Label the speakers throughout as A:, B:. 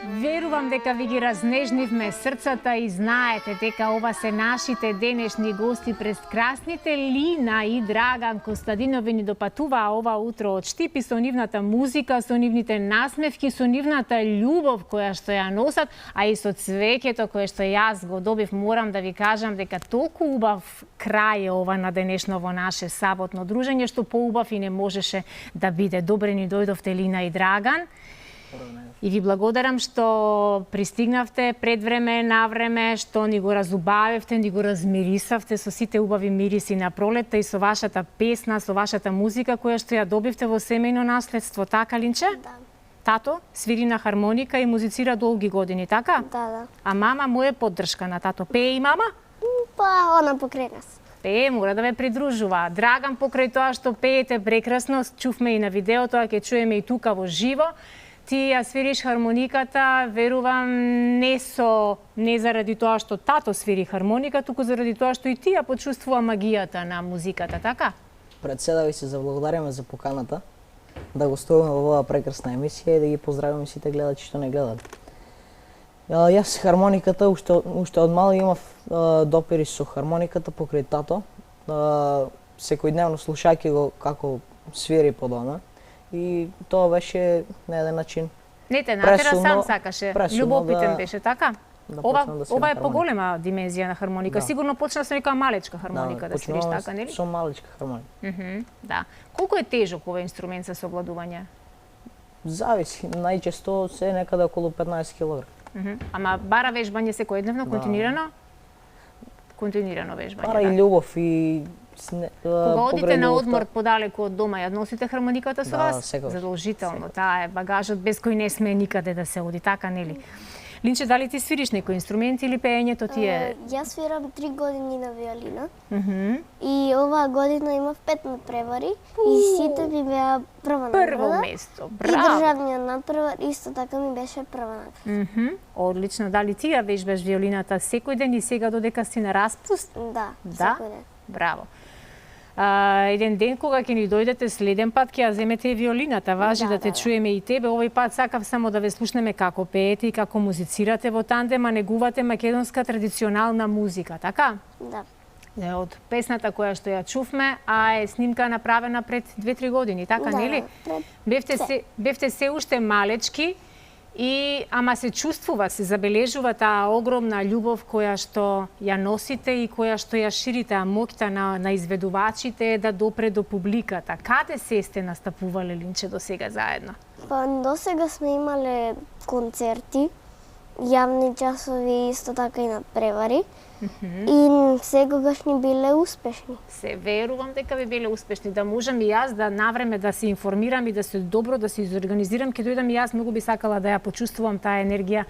A: Верувам дека ви ги разнежнивме срцата и знаете дека ова се нашите денешни гости пред красните Лина и Драган Костадинови ни допатуваа ова утро од Штип и со нивната музика, со нивните насмевки, со нивната љубов која што ја носат, а и со цвеќето кое што јас го добив. Морам да ви кажам дека толку убав крај е ова на денешново наше саботно дружење, што поубав и не можеше да биде. Добре ни дојдовте Лина и Драган. И ви благодарам што пристигнавте пред време, на време, што ни го разубавивте, ни го размирисавте со сите убави мириси на пролетта и со вашата песна, со вашата музика која што ја добивте во семејно наследство, така Линче?
B: Да.
A: Тато свири на хармоника и музицира долги години, така?
B: Да.
A: А мама му е поддршка на тато. Пее и мама?
B: Па, она покрај нас.
A: Пее, мора да ве придружува. Драган, покрај тоа што пеете прекрасно, чувме и на видеото, а ќе чуеме и тука во живо. Ти ја свириш хармониката, верувам, не заради тоа што тато свири хармоника, туку заради тоа што и ти ја почувствува магијата на музиката, така?
C: Пред се да ви се заблагодариме за поканата, да гостуваме во оваа прекрасна емисија и да ги поздравиме сите гледачи што не гледат. Јас хармониката, уште од мал имав допири со хармониката покрај тато, секојдневно слушајќи го како свири по дома. И тоа беше на еден начин.
A: Не те натера, сам сакаше. Љубопитен беше, така?
C: Да
A: ова е поголема димензија на хармоника. Да. Сигурно почна со нека малечка хармоника да свириш, така, нели?
C: Со малечка хармоника.
A: Да. Колку е тежок овој инструмент за совладување?
C: Зависи, најчесто се некаде околу 15 кг.
A: Ама бара вежбање секојдневно, континуирано? Континуирано вежбање.
C: Бара и љубов и
A: кога одите на одмор подалеку од дома, ја носите хармониката со вас?
C: Секогаш.
A: Задолжително. Таа е багажот без кој не сме никаде да се оди, така нели? Линче, дали ти свириш некој инструмент или пеењето ти е?
B: Јас свирам 3 години на виолина. И оваа година имав 5 надпревари и сите ми беа прва награда.
A: Прво место.
B: И државниот надпревар исто така ми беше прва награда.
A: Одлично. Дали ти ја вежбаш виолината секој ден и сега додека си на распуст?
B: Да, секој ден.
A: Браво. Еден ден кога ќе ни дојдете следен пат ќе ја земете и виолината. Важи да те чуеме и тебе. Овој пат сакав само да ве слушнеме како пеете и како музицирате во тандем, а негувате македонска традиционална музика, така?
B: Да.
A: Од песната која што ја чувме, а е снимка направена пред 2-3 години, така нели? Бевте се уште малечки. Ама се чувствува, се забележува таа огромна љубов која што ја носите и која што ја ширите, а моќта на изведувачите е да допре до публиката. Каде се сте настапувале, Линче, до сега заедно?
B: Па до сега сме имале концерти, јавни часови, исто така и надпревари. И секогаш ни биле успешни.
A: Се верувам дека ви биле успешни, да можам и јас да навреме да се информирам и да се добро да се изорганизирам, ќе дојдам и јас многу би сакала да ја почувствувам таа енергија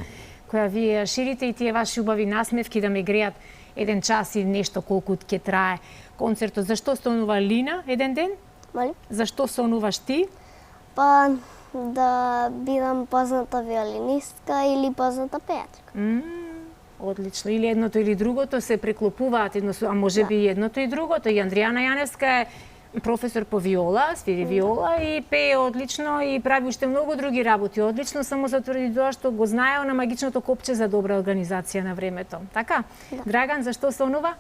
A: која вие ја ширите и тие ваши убави насмевки да ме греат еден час и нешто колку ќе трае концертот. Зашто сонува Лина еден ден?
B: Моли?
A: Зашто сонуваш ти?
B: Па да бидам позната виолинистка или позната пејачка.
A: Одлично. Или едното или другото се преклопуваат, а може би и едното и другото. И Андријана Јаневска е професор по виола, свири виола и пее одлично и прави уште многу други работи одлично, само затврди тоа што го знае на магичното копче за добра организација на времето. Така?
B: Да.
A: Драган, зашто сонува?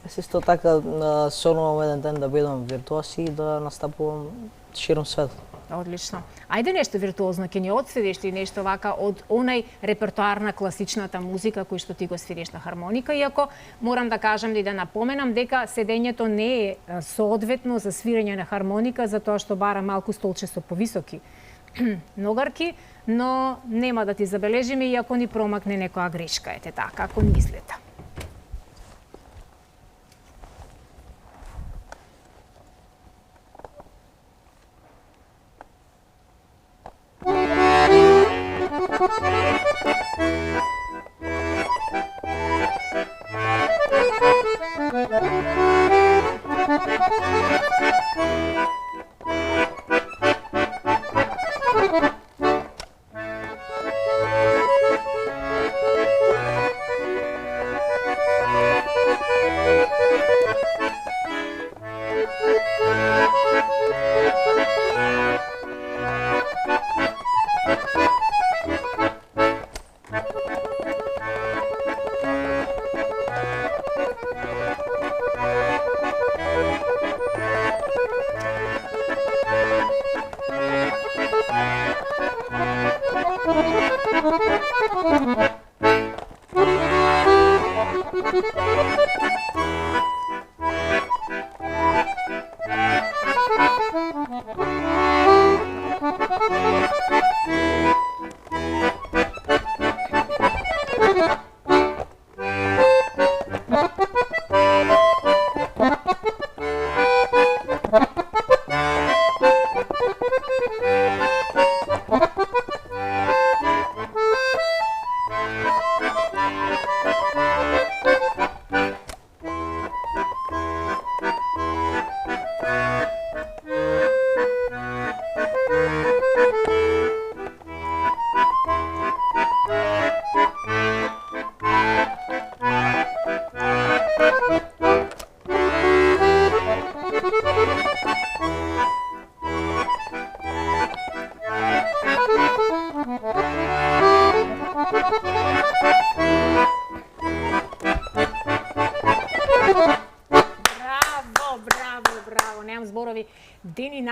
C: Јас исто така сонувам еден ден да бидам виртуоз и да настапувам широм светот.
A: Одлично. Ајде нешто виртуозно, ќе ни одсвириш ли нешто вака од онај репертоар на класичната музика кој што ти го свириш на хармоника, иако морам да кажам и да напоменам дека седењето не е соодветно за свирење на хармоника, затоа што бара малку столче со повисоки ногарки, но нема да ти забележиме иако ни промакне некоја грешка, ете така, ако мислите.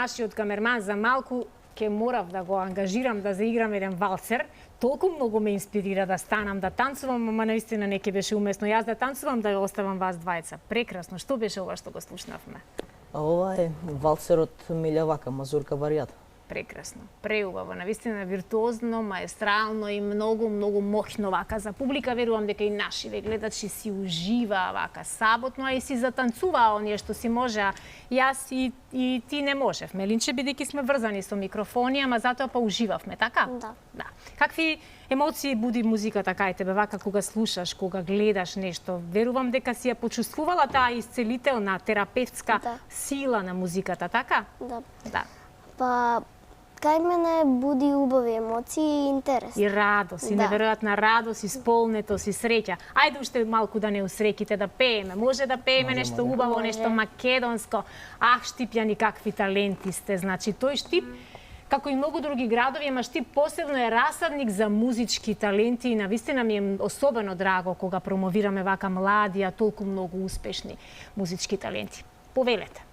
A: нашиот камерман за малку ќе морав да го ангажирам да заиграм еден валцер. Толку многу ме инспирира да станам, да танцувам, ама наистина не ќе беше умесно јас да танцувам, да ја оставам вас двајца. Прекрасно. Што беше ова што го слушнавме?
C: А ова е валцерот Милја Вака, Мазурка варијата.
A: Прекрасно, преубаво, навистина виртуозно, маестрално и многу моќно вака за публика. Верувам дека и нашиве гледачи си уживаа вака саботно, а и си затанцуваа оние што си можеа. Јас и ти не можевме, Линче, бидејќи сме врзани со микрофони, ама затоа па уживавме, така?
B: Да.
A: Какви емоции буди музиката кај тебе вака кога слушаш, кога гледаш нешто? Верувам дека си ја почувствувала таа исцелителна, терапевтска сила на музиката, така? Да.
B: Па, кај мене буди убави емоции и интерес.
A: И радост, и неверојатна радост, и сполнетост, и среќа. Ајде уште малку да не усреките, да пееме. Може да пееме нешто убаво, нешто македонско. Ах, Штипјани, какви таленти сте. Значи, тој Штип, како и многу други градови, ама Штип посебно е расадник за музички таленти и навистина ми е особено драго кога промовираме вака млади, а толку многу успешни музички таленти. Повелете.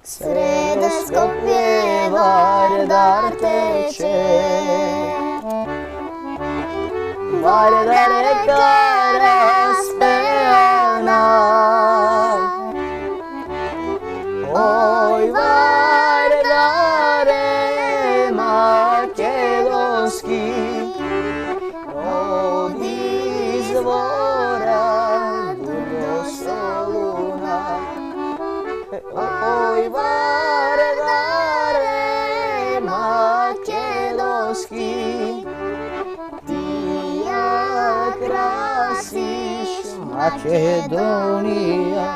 B: Среде Скопје Вардар тече, Вардар река распеана. Ој Вардаре македонски, од извора до Солуна. Ој Вардаре македонски, ти ја красиш Македонија.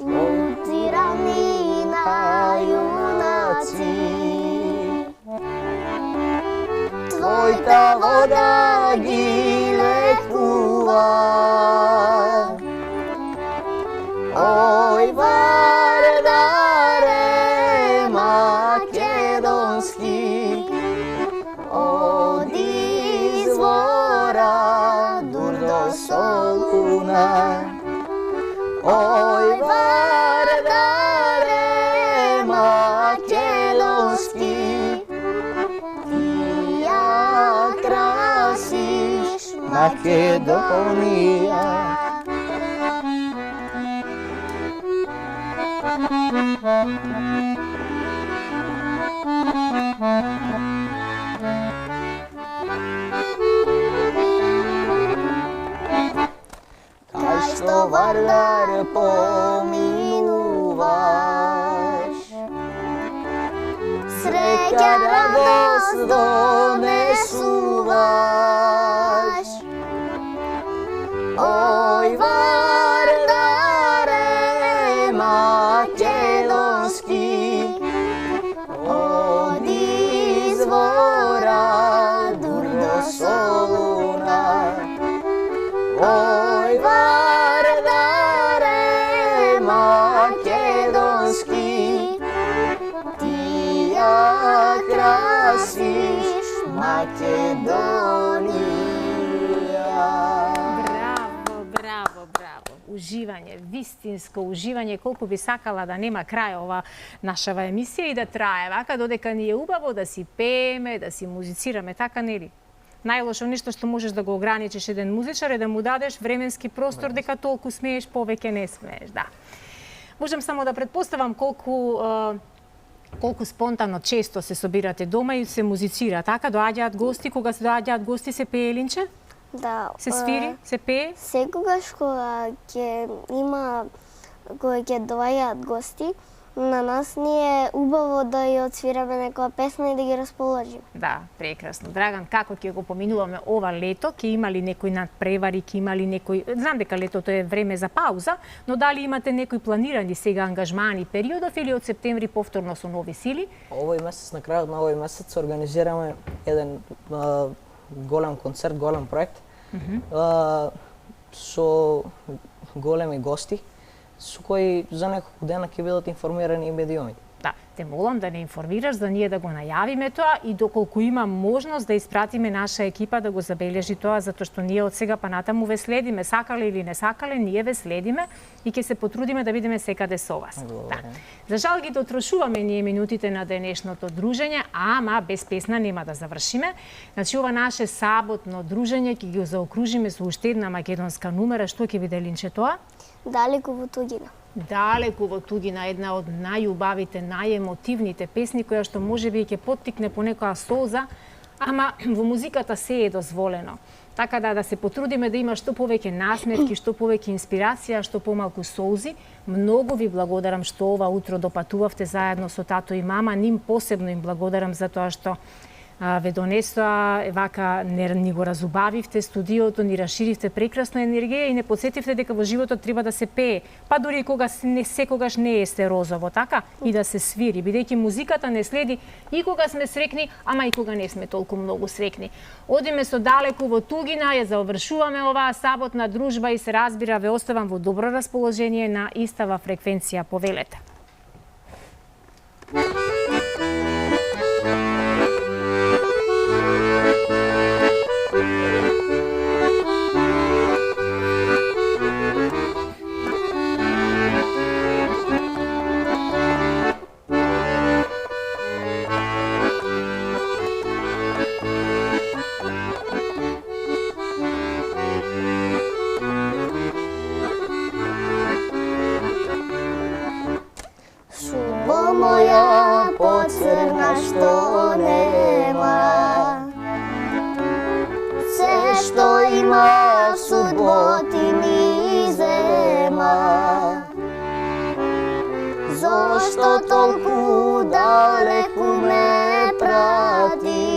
B: Утирани на јунаци, твојта вода ги лекува. Ој Вардаре македонски, од извора дур до Солуна. Ој Вардаре македонски, ти ја красиш Македонија. Кај што Вардар поминуваш, среќа радост донесуваш. Ој Вардаре македонски, од извора дур до Солуна. Ој Вардаре македонски, ти ја красиш Македонија.
A: Браво. Уживање, вистинско уживање, колку би сакала да нема крај ова нашава емисија и да трае вака додека ни е убаво да си пееме, да си музицираме, така нели? Најлошо нешто што можеш да го ограничиш еден музичар е да му дадеш временски простор дека толку смееш, повеќе не смееш, да. Можам само да претпоставам колку спонтано често се собирате дома и се музицира, така? Доаѓаат гости, кога се доаѓаат гости се пее, Линче?
B: Да.
A: Се свири, се пее?
B: Секогаш кога ќе доаѓаат гости, на нас ни е убаво да ја отсвираме некоја песна и да ги расположиме.
A: Да, прекрасно. Драган, како ќе го поминуваме ова лето? Ќе има ли некои надпревари, ќе има ли некои... Знам дека летото е време за пауза, но дали имате некои планирани сега ангажмани периодов или од септември повторно со нови сили?
C: Овој месец, на крајот на овој месец, организираме еден голем концерт, голем проект, со големи гости, со кои за неколку дена ќе бидат информирани и медиумите.
A: Да, те молам да не информираш за ние да го најавиме тоа и доколку има можност да испратиме наша екипа да го забележи тоа, затоа што ние од сега па натаму ве следиме, сакале или не сакале, ние ве следиме и ќе се потрудиме да бидеме секаде со вас. Да. За жал ги дотрошуваме ние минутите на денешното дружење, ама без песна нема да завршиме. Значи ова наше саботно дружење ќе ги заокружиме со уште една македонска нумера, што ќе биде, Линче, тоа?
B: Далеку во туѓина.
A: Далеку во туѓина, една од најубавите, најемотивните песни, која што можеби ќе поттикне по некоја солза, ама во музиката се е дозволено. Така да се потрудиме да има што повеќе насметки, што повеќе инспирација, што помалку солзи. Многу ви благодарам што ова утро допатувавте заедно со тато и мама. Ним посебно им благодарам за тоа што ве донесоа, вака ни го разубавивте студиото, ни расширивте прекрасна енергија и не подсетивте дека во животот треба да се пее, па дури кога не секогаш не е сте розово, така? И да се свири, бидејќи музиката не следи и кога сме срекни, ама и кога не сме толку многу срекни. Одиме со далеку во туѓина, ја завршуваме оваа саботна дружба и се разбира ве оставам во добро расположение на истава фреквенција. Повелете.
B: Моја поцрна што нема, се што има судботи ми зема. Зошто толку далеку ме прати?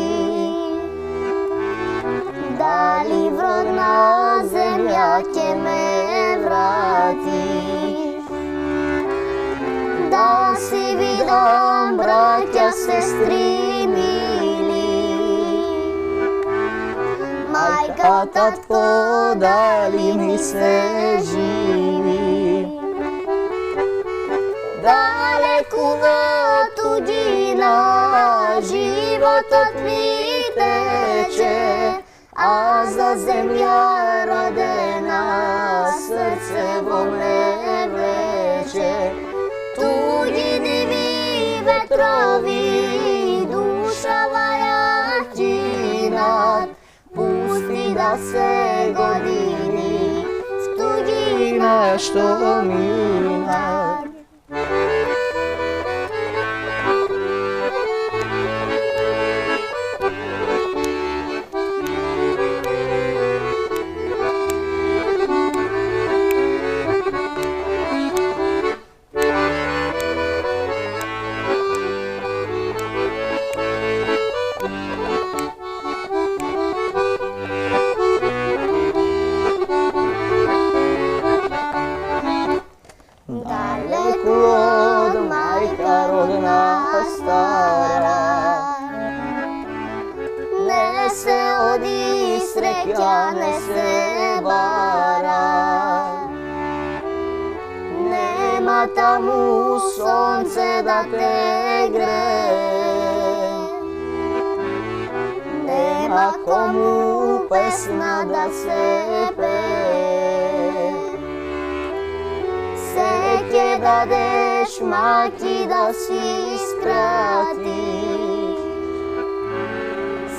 B: Дали в родна земја ќе ме врати? Да си видам, браќа, сестри мили, мајка, татко, дали ми се живи? Далеку во туѓина животот ми тече, а за земја родена срце во ме влече. Туѓини ветрови, душава јачинат, пусти да се години в туѓина што минат. Далеку од мајка родна стара, не се оди среќа, не се бара. Нема таму сонце да те грее, нема кому песна да се пее. Се ќе дадеш, маки, да си скратиш,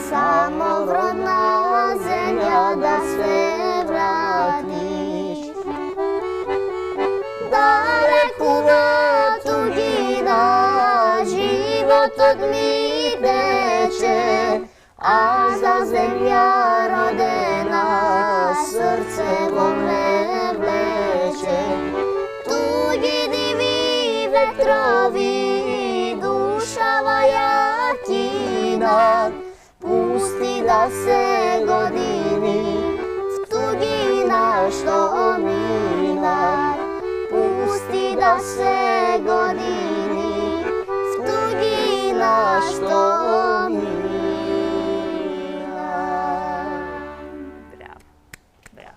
B: само в родна земја да се вратиш. Далеку во туѓина животот ми тече, а за земја родена срце во ме влече. Туѓи диви ветрови, vetrovi, dušava jakina, pusti da se godina